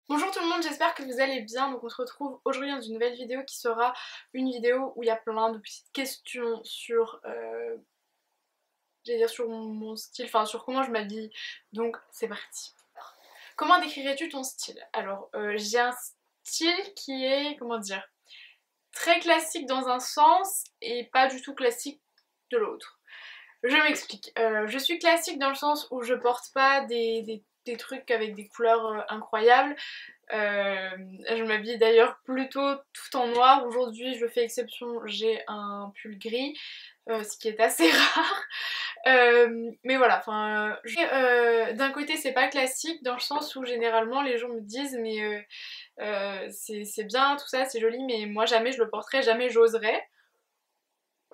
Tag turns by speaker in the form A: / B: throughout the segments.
A: Bonjour tout le monde, j'espère que vous allez bien. Donc on se retrouve aujourd'hui dans une nouvelle vidéo qui sera une vidéo où il y a plein de petites questions sur, j'allais dire sur mon style, enfin sur comment je m'habille. Donc c'est parti. Comment décrirais-tu ton style? Alors j'ai un style qui est, comment dire, très classique dans un sens et pas du tout classique de l'autre. Je m'explique. Je suis classique dans le sens où je porte pas des trucs avec des couleurs incroyables. Je m'habille d'ailleurs plutôt tout en noir. Aujourd'hui, je fais exception, j'ai un pull gris, ce qui est assez rare. Mais voilà, enfin, d'un côté, c'est pas classique dans le sens où généralement les gens me disent mais c'est bien tout ça, c'est joli, mais moi jamais je le porterai, jamais j'oserais.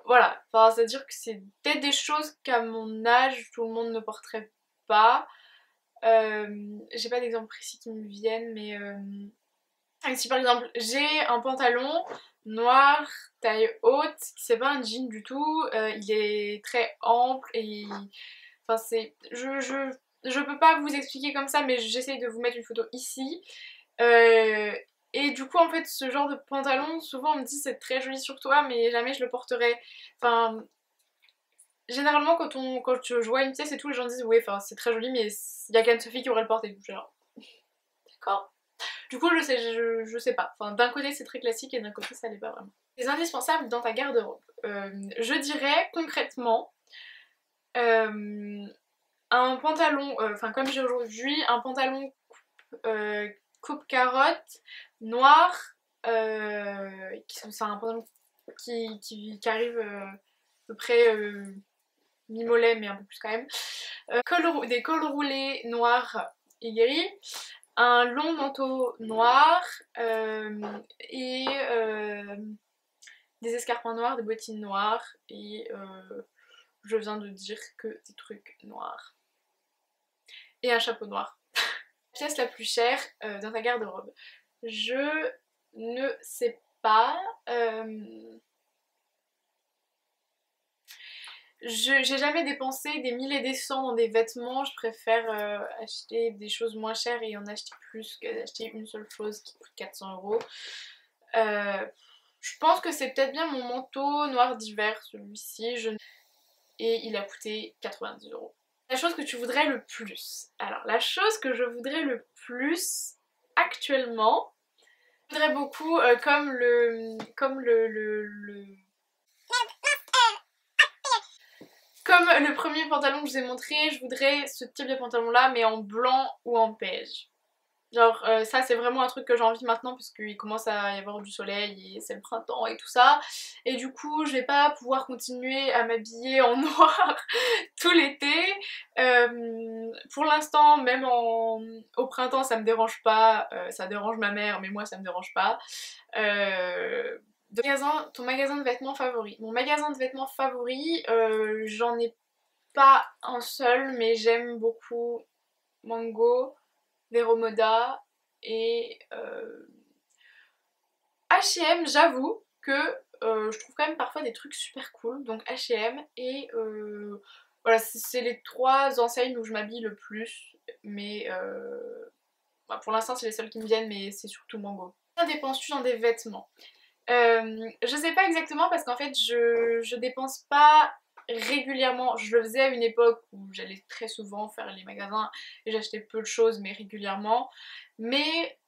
A: Voilà, enfin, c'est-à-dire que c'est peut-être des choses qu'à mon âge tout le monde ne porterait pas. J'ai pas d'exemple précis qui me viennent, mais si par exemple j'ai un pantalon noir, taille haute, c'est pas un jean du tout, il est très ample et enfin c'est. Je peux pas vous expliquer comme ça, mais j'essaye de vous mettre une photo ici. Euh, et du coup en fait ce genre de pantalon, souvent on me dit c'est très joli sur toi mais jamais je le porterai. Enfin généralement quand je vois une pièce et tout les gens disent ouais enfin c'est très joli mais il y a qu'Anne-Sophie qui aurait le porté. Donc, genre, d'accord. Du coup, je sais pas. Enfin, d'un côté, c'est très classique et d'un côté, ça l'est pas vraiment. Les indispensables dans ta garde-robe. Je dirais concrètement euh, un pantalon, enfin comme j'ai aujourd'hui, un pantalon coupe carotte noir, c'est un pantalon qui arrive à peu près mi-mollet, mais un peu plus quand même. Des cols roulés noirs et gris, un long manteau noir et des escarpins noirs, des bottines noires et je viens de dire que des trucs noirs. Et un chapeau noir. La pièce la plus chère dans ta garde-robe. Je ne sais pas. J'ai jamais dépensé des milliers et des cents dans des vêtements, je préfère acheter des choses moins chères et en acheter plus que d'acheter une seule chose qui coûte 400 €. Je pense que c'est peut-être bien mon manteau noir d'hiver, celui-ci, et il a coûté 90 €. La chose que tu voudrais le plus. Alors, la chose que je voudrais le plus actuellement, je voudrais beaucoup, comme le premier pantalon que je vous ai montré, je voudrais ce type de pantalon là mais en blanc ou en beige. Genre ça c'est vraiment un truc que j'ai envie maintenant parce qu'il commence à y avoir du soleil et c'est le printemps et tout ça. Et du coup je vais pas pouvoir continuer à m'habiller en noir tout l'été. Pour l'instant même au printemps ça me dérange pas, ça dérange ma mère mais moi ça me dérange pas. Ton magasin de vêtements favori. Mon magasin de vêtements favori, j'en ai pas un seul, mais j'aime beaucoup Mango, Vero Moda et H&M. J'avoue que je trouve quand même parfois des trucs super cool, donc H&M et voilà, c'est les trois enseignes où je m'habille le plus, mais bah, pour l'instant c'est les seules qui me viennent, mais c'est surtout Mango. Combien dépenses-tu dans des vêtements? Je sais pas exactement parce qu'en fait je dépense pas régulièrement. Je le faisais à une époque où j'allais très souvent faire les magasins et j'achetais peu de choses mais régulièrement. Mais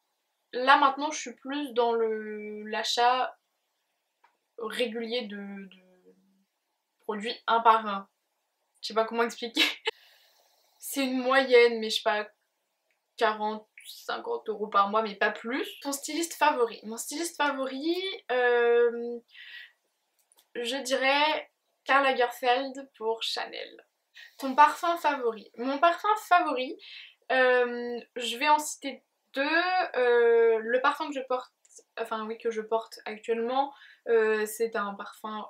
A: là maintenant je suis plus dans l'achat régulier de produits un par un. Je sais pas comment expliquer. C'est une moyenne mais je sais pas, 40-50 € par mois mais pas plus. Ton styliste favori? Mon styliste favori, je dirais Karl Lagerfeld pour Chanel. Ton parfum favori? Mon parfum favori, je vais en citer deux. Le parfum que je porte, enfin oui que je porte actuellement, c'est un parfum,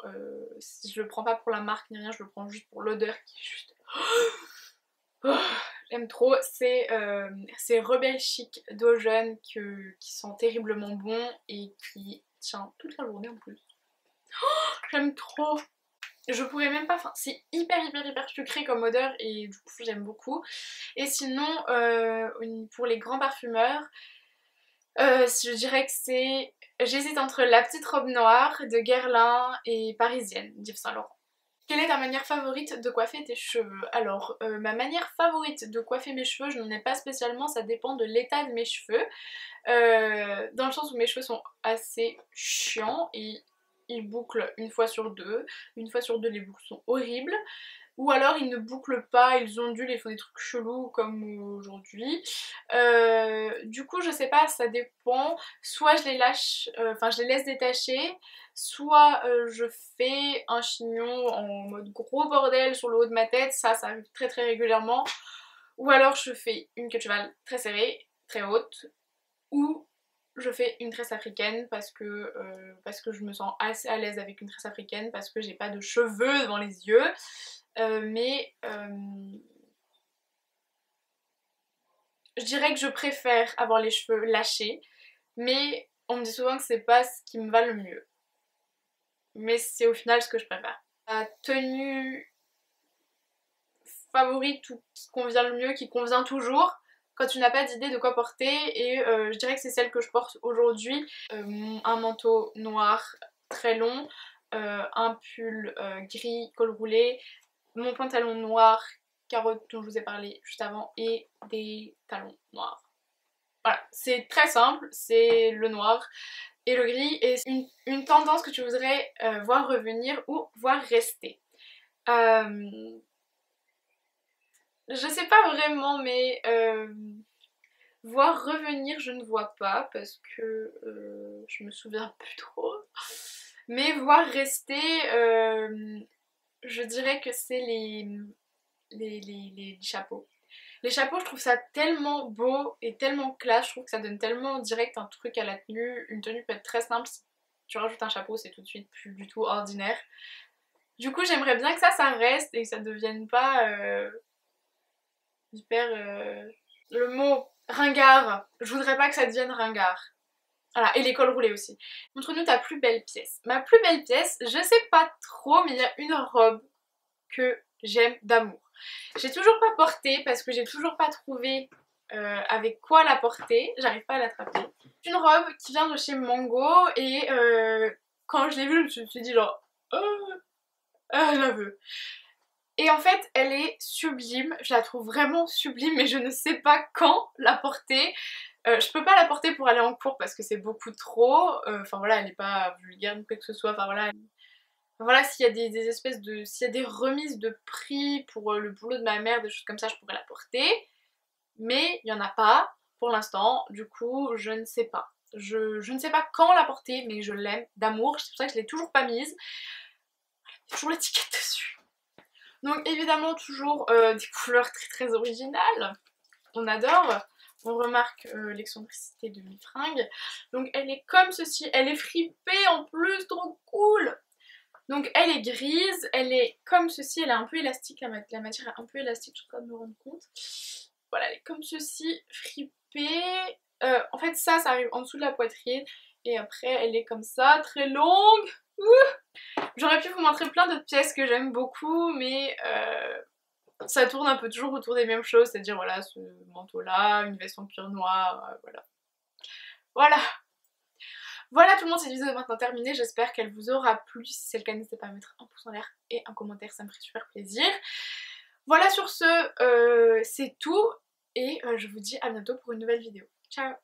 A: je le prends pas pour la marque ni rien, je le prends juste pour l'odeur qui est juste... Oh, j'aime trop, c'est Rebelle Chic d'eau jeune qui sent terriblement bon et qui tient toute la journée en plus. J'aime trop. Je pourrais même pas, enfin c'est hyper sucré comme odeur et du coup j'aime beaucoup. Et sinon pour les grands parfumeurs, Je dirais que c'est... J'hésite entre la petite robe noire de Guerlain et Parisienne d'Yves Saint Laurent. Quelle est ta manière favorite de coiffer tes cheveux? Alors, ma manière favorite de coiffer mes cheveux, je n'en ai pas spécialement, ça dépend de l'état de mes cheveux. Dans le sens où mes cheveux sont assez chiants et ils bouclent une fois sur deux. Une fois sur deux, les boucles sont horribles. Ou alors ils ne bouclent pas, ils ondulent et font des trucs chelous comme aujourd'hui. Du coup je sais pas, ça dépend. Soit je les lâche, enfin je les laisse détacher, soit je fais un chignon en mode gros bordel sur le haut de ma tête, ça arrive très très régulièrement. Ou alors je fais une queue de cheval très serrée, très haute, ou je fais une tresse africaine parce que je me sens assez à l'aise avec une tresse africaine, parce que j'ai pas de cheveux devant les yeux. Je dirais que je préfère avoir les cheveux lâchés, mais on me dit souvent que c'est pas ce qui me va le mieux. Mais c'est au final ce que je préfère. La tenue favorite ou qui convient le mieux, qui convient toujours, quand tu n'as pas d'idée de quoi porter, et je dirais que c'est celle que je porte aujourd'hui. Un manteau noir très long, un pull gris col roulé, mon pantalon noir carotte dont je vous ai parlé juste avant et des talons noirs. Voilà, c'est très simple, c'est le noir et le gris, et c'est une tendance que tu voudrais voir revenir ou voir rester. Je sais pas vraiment, mais voir revenir je ne vois pas parce que je me souviens plus trop. Mais voir rester, je dirais que c'est les chapeaux. Les chapeaux, je trouve ça tellement beau et tellement classe, je trouve que ça donne tellement direct un truc à la tenue. Une tenue peut être très simple, si tu rajoutes un chapeau c'est tout de suite plus du tout ordinaire. Du coup j'aimerais bien que ça reste et que ça devienne pas hyper... Le mot ringard, je voudrais pas que ça devienne ringard. Voilà, et les cols roulés aussi. Montre-nous ta plus belle pièce. Ma plus belle pièce, je sais pas trop, mais il y a une robe que j'aime d'amour. J'ai toujours pas porté parce que j'ai toujours pas trouvé avec quoi la porter, j'arrive pas à l'attraper. C'est une robe qui vient de chez Mango et quand je l'ai vue je me suis dit genre je la veux. Et en fait elle est sublime, je la trouve vraiment sublime mais je ne sais pas quand la porter. Je peux pas la porter pour aller en cours parce que c'est beaucoup trop, enfin voilà elle est pas vulgaire ou quoi que ce soit, enfin voilà. Voilà, s'il y a des espèces de... S'il y a des remises de prix pour le boulot de ma mère, des choses comme ça, je pourrais la porter. Mais il n'y en a pas pour l'instant, du coup je ne sais pas. Je ne sais pas quand la porter, mais je l'aime d'amour, c'est pour ça que je l'ai toujours pas mise. Il y a toujours l'étiquette dessus. Donc évidemment toujours des couleurs très très originales, on adore. On remarque l'excentricité de mes fringues. Donc elle est comme ceci, elle est fripée en plus, trop cool. Donc elle est grise, elle est comme ceci, elle est un peu élastique, la matière est un peu élastique, je suis en train de me rendre compte. Voilà, elle est comme ceci, fripée. En fait ça arrive en dessous de la poitrine et après elle est comme ça, très longue. J'aurais pu vous montrer plein d'autres pièces que j'aime beaucoup, mais ça tourne un peu toujours autour des mêmes choses, c'est-à-dire voilà ce manteau là, une veste en cuir noir, voilà. Voilà. Voilà tout le monde, cette vidéo est maintenant terminée, j'espère qu'elle vous aura plu. Si c'est le cas, n'hésitez pas à mettre un pouce en l'air et un commentaire, ça me ferait super plaisir. Voilà sur ce, c'est tout et je vous dis à bientôt pour une nouvelle vidéo. Ciao!